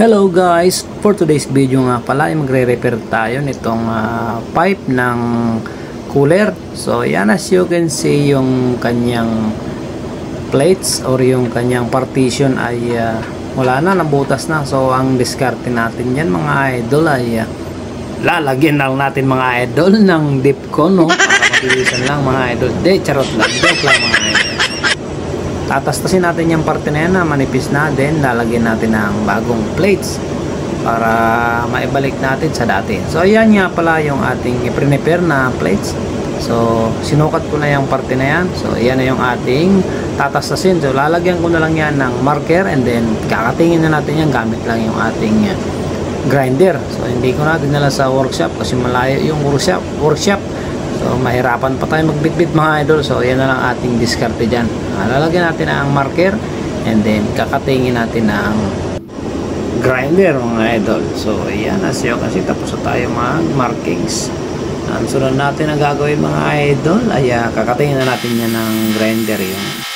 Hello guys! For today's video nga pala ay magre-repair tayo nitong pipe ng cooler. So yan, as you can see, yung kanyang plates or yung kanyang partition ay wala na, nabutas na. So ang diskarte natin yan mga idol ay lalagyan lang natin mga idol ng dipcon, no? Para mabilisan lang mga idol. Charot lang, joke lang mga idol. Tatastasin natin yung parte na yan na manipis na, then lalagyan natin ng bagong plates para maibalik natin sa dati. So ayan nga pala yung ating i-prepare na plates. So sinukat ko na yung parte na yan. So ayan na yung ating tatastasin. So lalagyan ko na lang yan ng marker, and then kakatingin na natin yan gamit lang yung ating grinder. So hindi ko na dinala sa workshop kasi malayo yung workshop. So mahirapan pa tayo magbitbit mga idol. So yan na lang ating diskarte dyan. Lalagyan natin ang marker, and then kakatingin natin ang grinder mga idol. So yan, as you kasi tapos na tayo mag markings. Ang sunod natin na gagawin mga idol ay kakatingin na natin yan ng grinder yung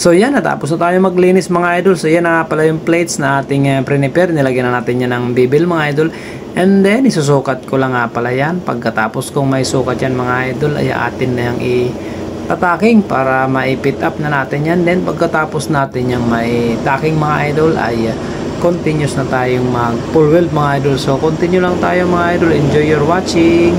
So yan, natapos na tayo maglinis mga idol. So yan na pala yung plates na ating prepare. Nilagyan na natin yan ng bibil mga idol. And then isusukat ko lang nga pala yan. Pagkatapos kung may sukat yan mga idol, ay atin na yung i-tataking para ma-pit up na natin yan. Then pagkatapos natin yung may tacking mga idol, ay continuous na tayong mag full weld mga idol. So continue lang tayo mga idol. Enjoy your watching.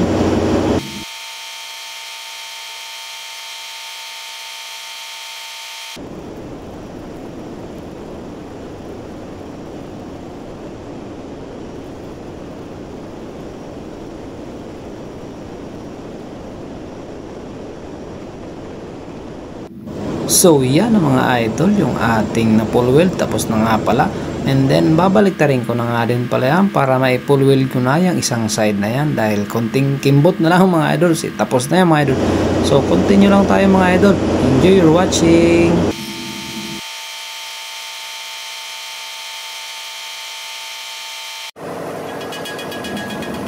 So yan ang mga idol, yung ating na full weld tapos na nga pala. And then babalik ta rin ko na nga din pala yan para ma-full weld ko na yung isang side na yan, dahil konting kimbot na lang mga idol. Tapos na yan mga idol. So continue lang tayo mga idol. Enjoy your watching.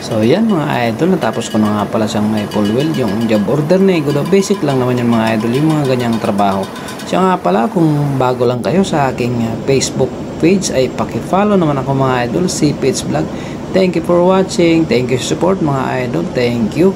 So yan mga idol, natapos ko na nga pala siyang may full weld. Yung job order na basic lang naman yung mga idol, yung mga ganyang trabaho. Siya nga pala, kung bago lang kayo sa aking Facebook page, ay paki-follow naman ako mga idol, CPH Vlog. Thank you for watching. Thank you for support mga idol. Thank you.